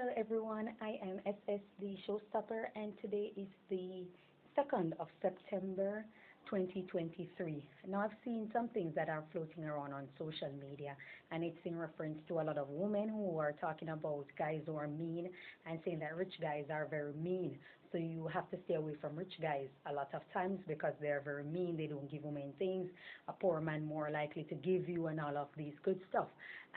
Hello everyone, I am SS the Showstopper and today is the 2nd of September 2023. Now I've seen some things that are floating around on social media and it's in reference to a lot of women who are talking about guys who are mean and saying that rich guys are very mean. So you have to stay away from rich guys a lot of times because they're very mean, they don't give women things, a poor man more likely to give you and all of these good stuff.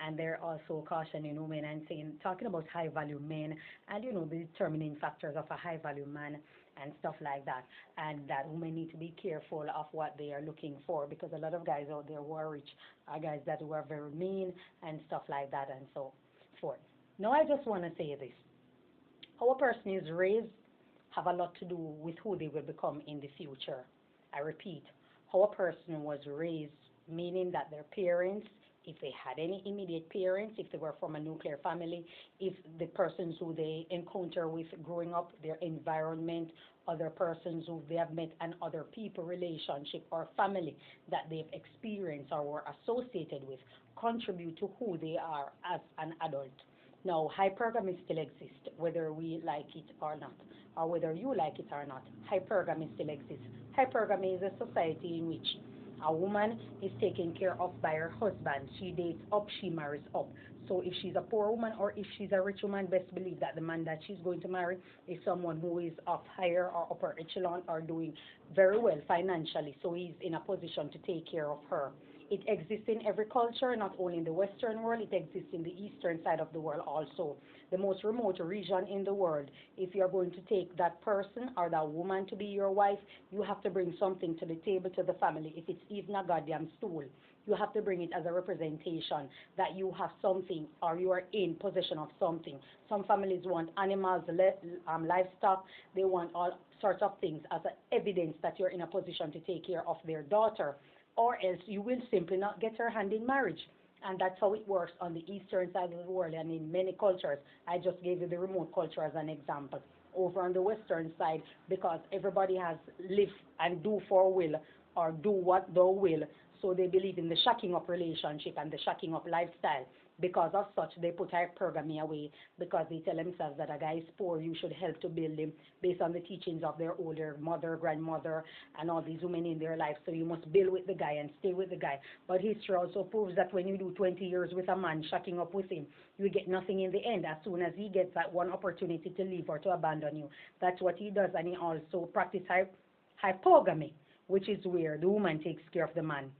And they're also cautioning women and saying, talking about high value men and the determining factors of a high value man and stuff like that. And that women need to be careful of what they are looking for because a lot of guys out there who are rich are guys that who are very mean and stuff like that and so forth. Now I just want to say this. How a person is raised have a lot to do with who they will become in the future. I repeat, how a person was raised, meaning that their parents, if they had any immediate parents, if they were from a nuclear family, if the persons who they encounter with growing up, their environment, other persons who they have met and other people, relationship or family that they've experienced or were associated with contribute to who they are as an adult. Now, hypergamy still exists, whether we like it or not, or whether you like it or not. Hypergamy still exists. Hypergamy is a society in which a woman is taken care of by her husband. She dates up, she marries up. So if she's a poor woman or if she's a rich woman, best believe that the man that she's going to marry is someone who is of higher or upper echelon or doing very well financially. So he's in a position to take care of her. It exists in every culture, not only in the Western world, it exists in the Eastern side of the world also. The most remote region in the world, if you're going to take that person or that woman to be your wife, you have to bring something to the table, to the family. If it's even a goddamn stool, you have to bring it as a representation that you have something or you are in possession of something. Some families want animals, livestock, they want all sorts of things as evidence that you're in a position to take care of their daughter, or else you will simply not get her hand in marriage. And that's how it works on the eastern side of the world and in many cultures. I just gave you the remote culture as an example. Over on the western side, because everybody has live and do for will or do what thou will, so they believe in the shacking up relationship and the shacking up lifestyle. Because of such, they put hypergamy away because they tell themselves that a guy is poor, you should help to build him based on the teachings of their older mother, grandmother, and all these women in their life. So you must build with the guy and stay with the guy. But history also proves that when you do 20 years with a man, shacking up with him, you get nothing in the end. As soon as he gets that one opportunity to leave or to abandon you, that's what he does. And he also practices hypergamy, which is where the woman takes care of the man.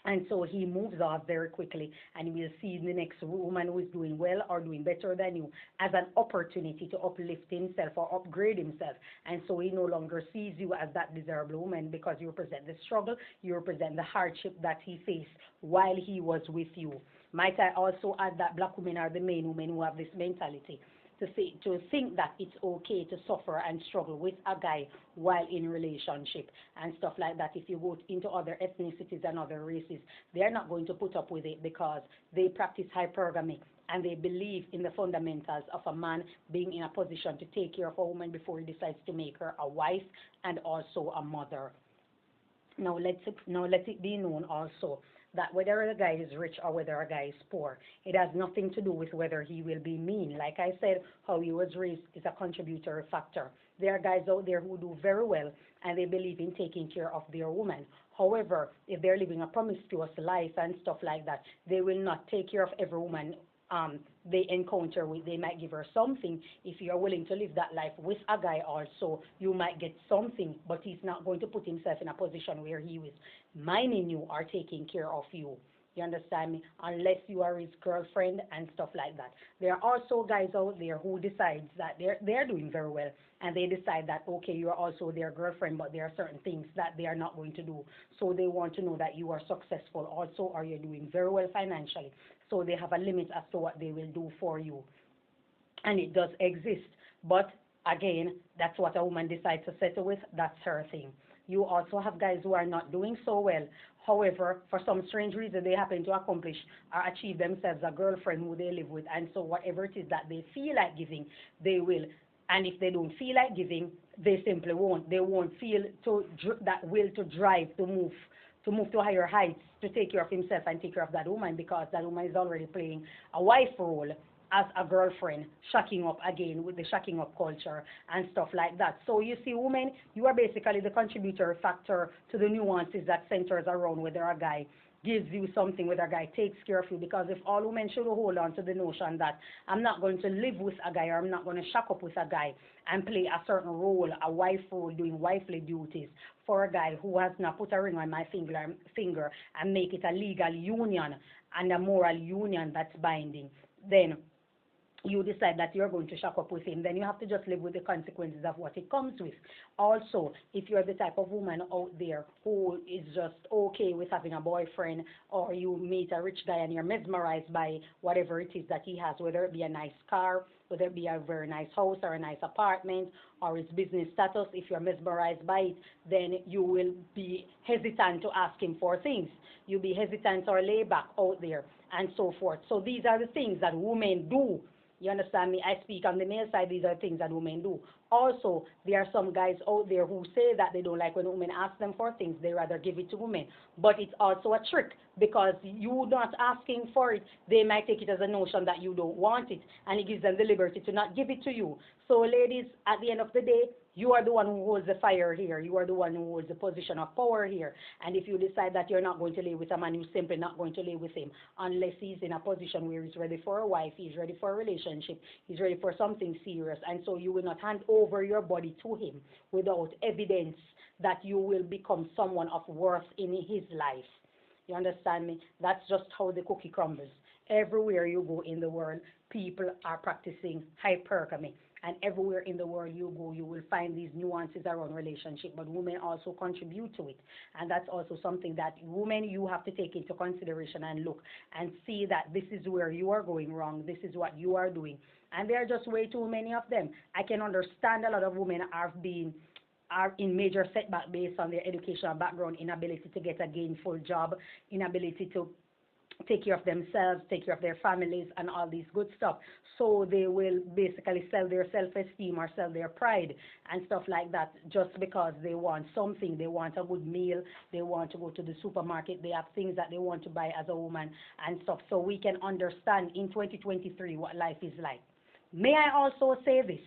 And so he moves off very quickly, and we'll see the next woman who is doing well or doing better than you as an opportunity to uplift himself or upgrade himself. And so he no longer sees you as that desirable woman because you represent the struggle, you represent the hardship that he faced while he was with you. Might I also add that black women are the main women who have this mentality to think that it's okay to suffer and struggle with a guy while in relationship and stuff like that. If you go into other ethnicities and other races, they're not going to put up with it because they practice hypergamy and they believe in the fundamentals of a man being in a position to take care of a woman before he decides to make her a wife and also a mother. Now let it be known also that whether a guy is rich or whether a guy is poor, it has nothing to do with whether he will be mean. Like I said, how he was raised is a contributory factor. There are guys out there who do very well and they believe in taking care of their woman. However, if they're living a promiscuous life and stuff like that, they will not take care of every woman they encounter with. They might give her something. If you're willing to live that life with a guy also, you might get something, but he's not going to put himself in a position where he is minding you or taking care of you. You understand me? Unless you are his girlfriend and stuff like that. There are also guys out there who decides that they're doing very well and they decide that, okay, you're also their girlfriend, but there are certain things that they are not going to do. So they want to know that you are successful also or you're doing very well financially. So they have a limit as to what they will do for you. And it does exist. But again, that's what a woman decides to settle with. That's her thing. You also have guys who are not doing so well. However, for some strange reason, they happen to accomplish or achieve themselves a girlfriend who they live with. And so whatever it is that they feel like giving, they will. And if they don't feel like giving, they simply won't. They won't feel that will to drive to move to higher heights, to take care of himself and take care of that woman because that woman is already playing a wife role as a girlfriend, shacking up again with the shacking up culture and stuff like that. So you see, women, you are basically the contributor factor to the nuances that centers around whether a guy gives you something, whether a guy takes care of you. Because if all women should hold on to the notion that I'm not going to live with a guy or I'm not going to shack up with a guy and play a certain role, a wife role, doing wifely duties for a guy who has not put a ring on my finger and make it a legal union and a moral union that's binding, then you decide that you're going to shack up with him, then you have to just live with the consequences of what it comes with. Also, if you're the type of woman out there who is just okay with having a boyfriend, or you meet a rich guy and you're mesmerized by whatever it is that he has, whether it be a nice car, whether it be a very nice house or a nice apartment or his business status, if you're mesmerized by it, then you will be hesitant to ask him for things. You'll be hesitant or lay back out there and so forth. So these are the things that women do. You understand me? I speak on the male side. These are things that women do. Also, there are some guys out there who say that they don't like when women ask them for things. They rather give it to women. But it's also a trick, because you not asking for it, they might take it as a notion that you don't want it, and it gives them the liberty to not give it to you. So, ladies, at the end of the day, you are the one who holds the fire here. You are the one who holds the position of power here. And if you decide that you're not going to lay with a man, you're simply not going to lay with him unless he's in a position where he's ready for a wife, he's ready for a relationship, he's ready for something serious. And so you will not hand over your body to him without evidence that you will become someone of worth in his life. You understand me? That's just how the cookie crumbles. Everywhere you go in the world, people are practicing hypergamy. And everywhere in the world you go, you will find these nuances around relationship. But women also contribute to it. And that's also something that women, you have to take into consideration and look and see that this is where you are going wrong. This is what you are doing. And there are just way too many of them. I can understand a lot of women are in major setback based on their educational background, inability to get a gainful job, inability to take care of themselves, take care of their families, and all these good stuff. So they will basically sell their self-esteem or sell their pride and stuff like that just because they want something. They want a good meal. They want to go to the supermarket. They have things that they want to buy as a woman and stuff. So we can understand in 2023 what life is like. May I also say this?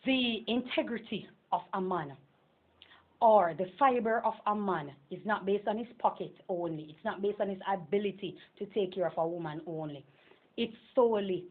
The integrity of a man or the fiber of a man is not based on his pocket only. It's not based on his ability to take care of a woman only. It's solely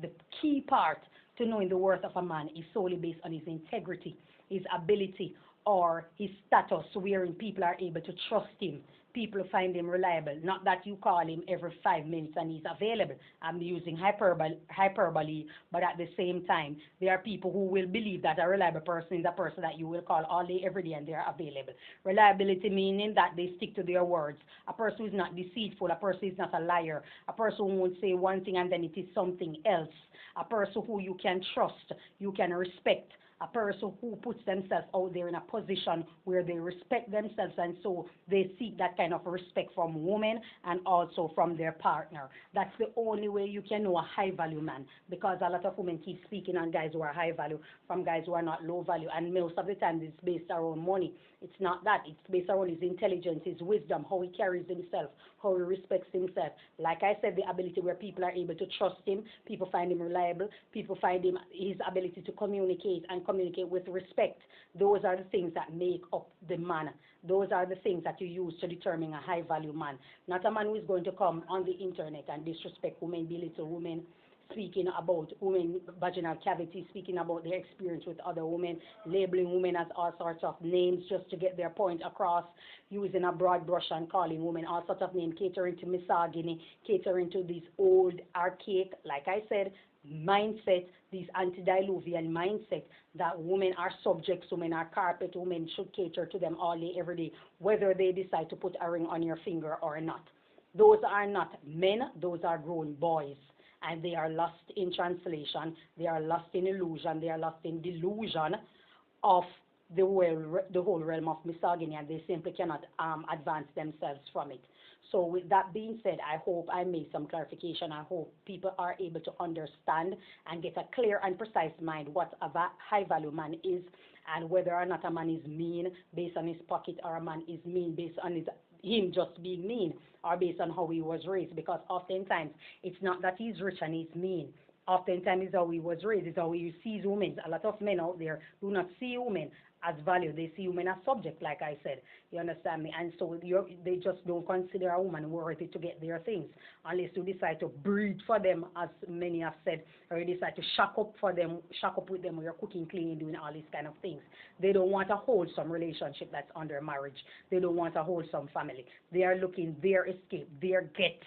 the key part to knowing the worth of a man is solely based on his integrity, his ability, or his status, wherein people are able to trust him. People find him reliable. Not that you call him every 5 minutes and he's available. I'm using hyperbole, but at the same time, there are people who will believe that a reliable person is a person that you will call all day, every day, and they are available. Reliability meaning that they stick to their words. A person who is not deceitful, a person who is not a liar, a person who won't say one thing and then it is something else, a person who you can trust, you can respect, a person who puts themselves out there in a position where they respect themselves, and so they seek that kind of respect from women and also from their partner. That's the only way you can know a high value man, because a lot of women keep speaking on guys who are high value from guys who are not low value, and most of the time it's based around money. It's not that. It's based around his intelligence, his wisdom, how he carries himself, how he respects himself. Like I said, the ability where people are able to trust him, people find him reliable, people find him his ability to communicate and communicate with respect. Those are the things that make up the man. Those are the things that you use to determine a high value man. Not a man who is going to come on the internet and disrespect women, belittle women, speaking about women vaginal cavity, speaking about their experience with other women, labeling women as all sorts of names just to get their point across, using a broad brush and calling women all sorts of names, catering to misogyny, catering to these old, archaic, like I said, mindset, these antediluvian mindset that women are subjects, women are carpet, women should cater to them all day, every day, whether they decide to put a ring on your finger or not. Those are not men, those are grown boys. And they are lost in translation, they are lost in illusion, they are lost in delusion of the whole realm of misogyny, and they simply cannot advance themselves from it. So with that being said, I hope I made some clarification. I hope people are able to understand and get a clear and precise mind what a high value man is, and whether or not a man is mean based on his pocket, or a man is mean based on his him just being mean or based on how he was raised, because oftentimes it's not that he's rich and he's mean. Oftentimes it's how he was raised, it's how he sees women. A lot of men out there do not see women as value. They see women as subject, like I said. You understand me? And so they just don't consider a woman worthy to get their things unless you decide to breed for them, as many have said, or you decide to shack up for them, shack up with them, where you're cooking, cleaning, doing all these kind of things. They don't want a wholesome relationship that's under marriage. They don't want a wholesome family. They are looking their escape, their get,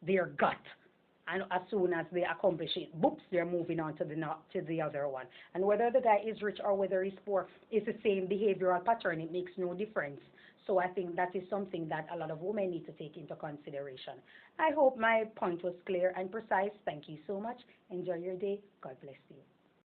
their gut. And as soon as they accomplish it, boops, they're moving on to the other one. And whether the guy is rich or whether he's poor, it's the same behavioral pattern. It makes no difference. So I think that is something that a lot of women need to take into consideration. I hope my point was clear and precise. Thank you so much. Enjoy your day. God bless you.